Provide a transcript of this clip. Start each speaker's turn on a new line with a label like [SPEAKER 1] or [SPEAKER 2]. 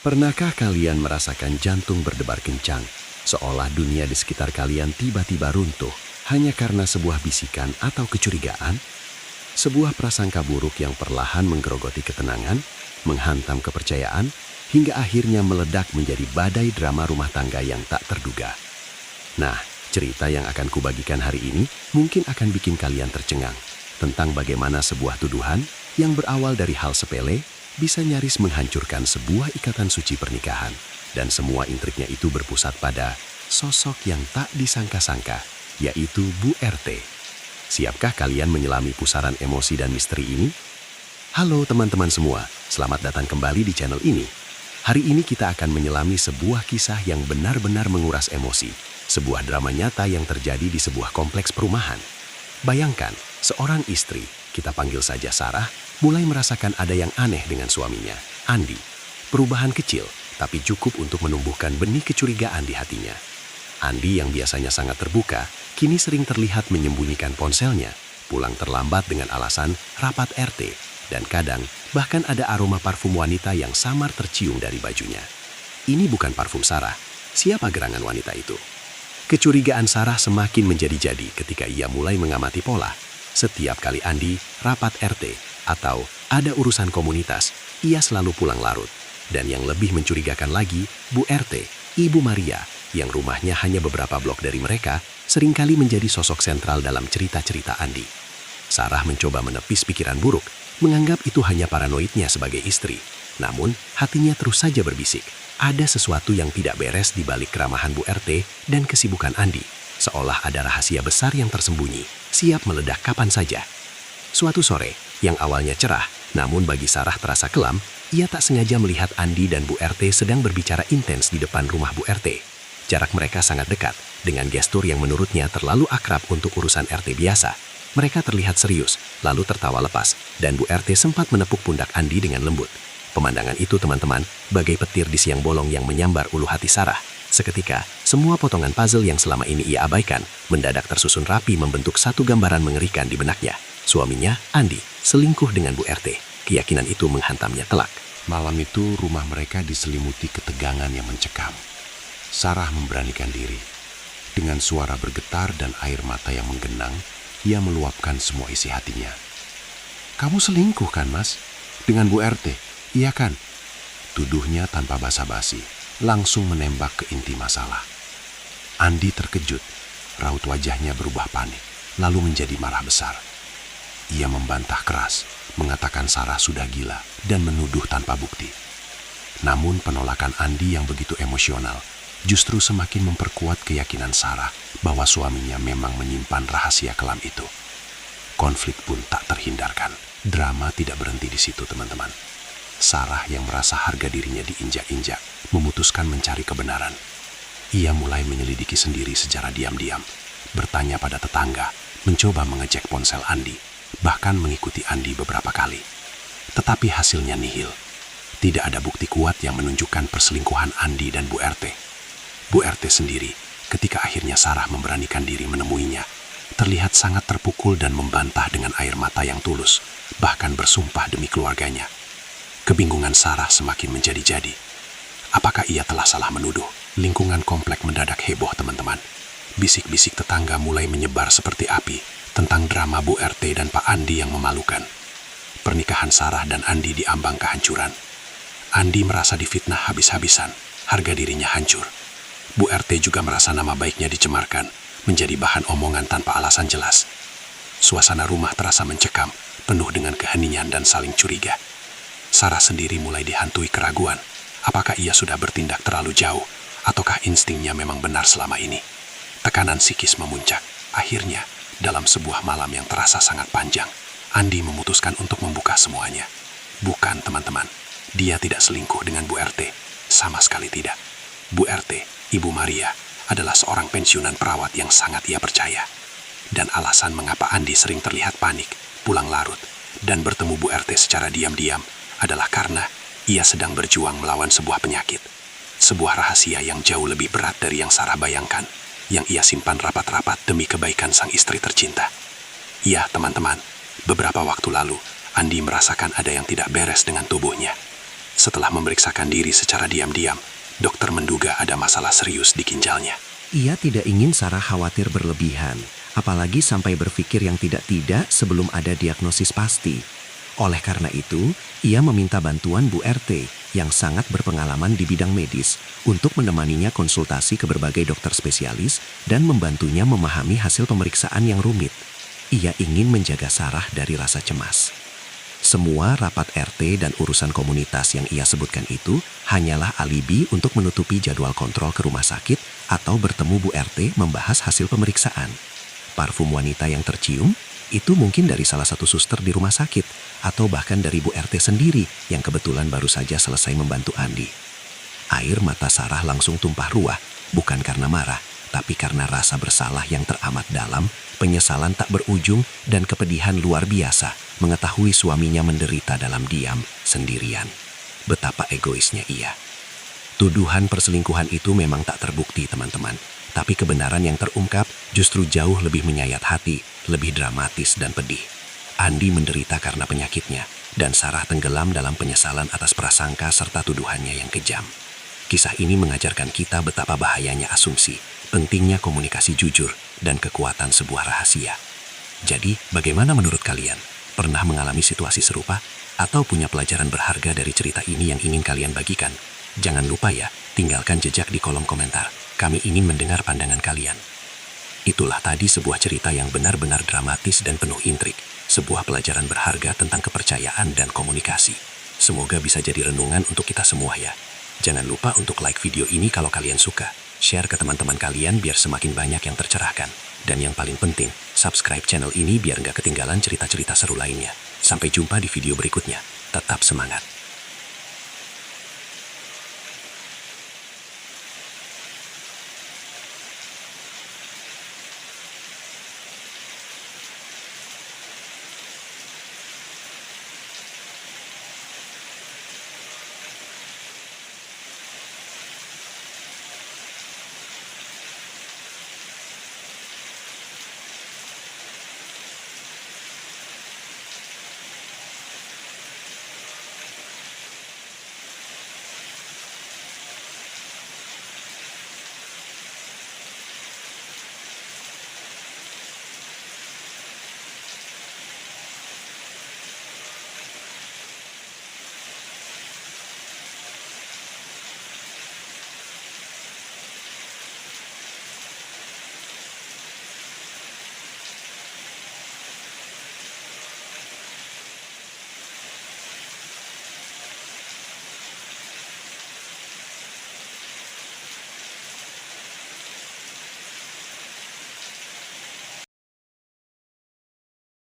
[SPEAKER 1] Pernahkah kalian merasakan jantung berdebar kencang, seolah dunia di sekitar kalian tiba-tiba runtuh hanya karena sebuah bisikan atau kecurigaan? Sebuah prasangka buruk yang perlahan menggerogoti ketenangan, menghantam kepercayaan, hingga akhirnya meledak menjadi badai drama rumah tangga yang tak terduga. Nah, cerita yang akan kubagikan hari ini mungkin akan bikin kalian tercengang tentang bagaimana sebuah tuduhan yang berawal dari hal sepele bisa nyaris menghancurkan sebuah ikatan suci pernikahan. Dan semua intriknya itu berpusat pada sosok yang tak disangka-sangka, yaitu Bu RT. Siapkah kalian menyelami pusaran emosi dan misteri ini? Halo teman-teman semua, selamat datang kembali di channel ini. Hari ini kita akan menyelami sebuah kisah yang benar-benar menguras emosi, sebuah drama nyata yang terjadi di sebuah kompleks perumahan. Bayangkan, seorang istri, kita panggil saja Sarah, mulai merasakan ada yang aneh dengan suaminya, Andi. Perubahan kecil, tapi cukup untuk menumbuhkan benih kecurigaan di hatinya. Andi yang biasanya sangat terbuka, kini sering terlihat menyembunyikan ponselnya, pulang terlambat dengan alasan rapat RT, dan kadang bahkan ada aroma parfum wanita yang samar tercium dari bajunya. Ini bukan parfum Sarah. Siapa gerangan wanita itu? Kecurigaan Sarah semakin menjadi-jadi ketika ia mulai mengamati pola. Setiap kali Andi rapat RT atau ada urusan komunitas, ia selalu pulang larut. Dan yang lebih mencurigakan lagi, Bu RT, Ibu Maria, yang rumahnya hanya beberapa blok dari mereka, seringkali menjadi sosok sentral dalam cerita-cerita Andi. Sarah mencoba menepis pikiran buruk, menganggap itu hanya paranoidnya sebagai istri. Namun, hatinya terus saja berbisik. Ada sesuatu yang tidak beres di balik keramahan Bu RT dan kesibukan Andi. Seolah ada rahasia besar yang tersembunyi, siap meledak kapan saja. Suatu sore, yang awalnya cerah, namun bagi Sarah terasa kelam, ia tak sengaja melihat Andi dan Bu RT sedang berbicara intens di depan rumah Bu RT. Jarak mereka sangat dekat, dengan gestur yang menurutnya terlalu akrab untuk urusan RT biasa. Mereka terlihat serius, lalu tertawa lepas, dan Bu RT sempat menepuk pundak Andi dengan lembut. Pemandangan itu, teman-teman, bagai petir di siang bolong yang menyambar ulu hati Sarah. Seketika, semua potongan puzzle yang selama ini ia abaikan, mendadak tersusun rapi membentuk satu gambaran mengerikan di benaknya. Suaminya, Andi, selingkuh dengan Bu RT. Keyakinan itu menghantamnya telak.
[SPEAKER 2] Malam itu rumah mereka diselimuti ketegangan yang mencekam. Sarah memberanikan diri. Dengan suara bergetar dan air mata yang menggenang, ia meluapkan semua isi hatinya. "Kamu selingkuh kan, Mas? Dengan Bu RT? Iya kan?" Tuduhnya tanpa basa-basi, langsung menembak ke inti masalah. Andi terkejut, raut wajahnya berubah panik, lalu menjadi marah besar. Ia membantah keras, mengatakan Sarah sudah gila dan menuduh tanpa bukti. Namun penolakan Andi yang begitu emosional justru semakin memperkuat keyakinan Sarah bahwa suaminya memang menyimpan rahasia kelam itu. Konflik pun tak terhindarkan. Drama tidak berhenti di situ, teman-teman. Sarah yang merasa harga dirinya diinjak-injak memutuskan mencari kebenaran. Ia mulai menyelidiki sendiri secara diam-diam, bertanya pada tetangga, mencoba mengecek ponsel Andi, bahkan mengikuti Andi beberapa kali. Tetapi hasilnya nihil. Tidak ada bukti kuat yang menunjukkan perselingkuhan Andi dan Bu RT. Bu RT sendiri, ketika akhirnya Sarah memberanikan diri menemuinya, terlihat sangat terpukul dan membantah dengan air mata yang tulus, bahkan bersumpah demi keluarganya. Kebingungan Sarah semakin menjadi-jadi. Apakah ia telah salah menuduh? Lingkungan komplek mendadak heboh, teman-teman. Bisik-bisik tetangga mulai menyebar seperti api tentang drama Bu RT dan Pak Andi yang memalukan. Pernikahan Sarah dan Andi diambang kehancuran. Andi merasa difitnah habis-habisan, harga dirinya hancur. Bu RT juga merasa nama baiknya dicemarkan, menjadi bahan omongan tanpa alasan jelas. Suasana rumah terasa mencekam, penuh dengan keheningan dan saling curiga. Sarah sendiri mulai dihantui keraguan. Apakah ia sudah bertindak terlalu jauh, ataukah instingnya memang benar selama ini? Tekanan psikis memuncak. Akhirnya, dalam sebuah malam yang terasa sangat panjang, Andi memutuskan untuk membuka semuanya. Bukan, teman-teman. Dia tidak selingkuh dengan Bu RT. Sama sekali tidak. Bu RT, Ibu Maria, adalah seorang pensiunan perawat yang sangat ia percaya. Dan alasan mengapa Andi sering terlihat panik, pulang larut, dan bertemu Bu RT secara diam-diam adalah karena ia sedang berjuang melawan sebuah penyakit. Sebuah rahasia yang jauh lebih berat dari yang Sarah bayangkan, yang ia simpan rapat-rapat demi kebaikan sang istri tercinta. Ya, teman-teman, beberapa waktu lalu, Andi merasakan ada yang tidak beres dengan tubuhnya. Setelah memeriksakan diri secara diam-diam, dokter menduga ada masalah serius di ginjalnya.
[SPEAKER 3] Ia tidak ingin Sarah khawatir berlebihan, apalagi sampai berpikir yang tidak-tidak sebelum ada diagnosis pasti. Oleh karena itu, ia meminta bantuan Bu RT yang sangat berpengalaman di bidang medis untuk menemaninya konsultasi ke berbagai dokter spesialis dan membantunya memahami hasil pemeriksaan yang rumit. Ia ingin menjaga Sarah dari rasa cemas. Semua rapat RT dan urusan komunitas yang ia sebutkan itu hanyalah alibi untuk menutupi jadwal kontrol ke rumah sakit atau bertemu Bu RT membahas hasil pemeriksaan. Parfum wanita yang tercium itu mungkin dari salah satu suster di rumah sakit atau bahkan dari Bu RT sendiri yang kebetulan baru saja selesai membantu Andi. Air mata Sarah langsung tumpah ruah, bukan karena marah, tapi karena rasa bersalah yang teramat dalam, penyesalan tak berujung, dan kepedihan luar biasa mengetahui suaminya menderita dalam diam sendirian. Betapa egoisnya ia. Tuduhan perselingkuhan itu memang tak terbukti, teman-teman. Tapi kebenaran yang terungkap justru jauh lebih menyayat hati, lebih dramatis dan pedih. Andi menderita karena penyakitnya, dan Sarah tenggelam dalam penyesalan atas prasangka serta tuduhannya yang kejam. Kisah ini mengajarkan kita betapa bahayanya asumsi, pentingnya komunikasi jujur, dan kekuatan sebuah rahasia. Jadi, bagaimana menurut kalian? Pernah mengalami situasi serupa? Atau punya pelajaran berharga dari cerita ini yang ingin kalian bagikan? Jangan lupa ya, tinggalkan jejak di kolom komentar. Kami ingin mendengar pandangan kalian. Itulah tadi sebuah cerita yang benar-benar dramatis dan penuh intrik. Sebuah pelajaran berharga tentang kepercayaan dan komunikasi. Semoga bisa jadi renungan untuk kita semua ya. Jangan lupa untuk like video ini kalau kalian suka. Share ke teman-teman kalian biar semakin banyak yang tercerahkan. Dan yang paling penting, subscribe channel ini biar nggak ketinggalan cerita-cerita seru lainnya. Sampai jumpa di video berikutnya. Tetap semangat.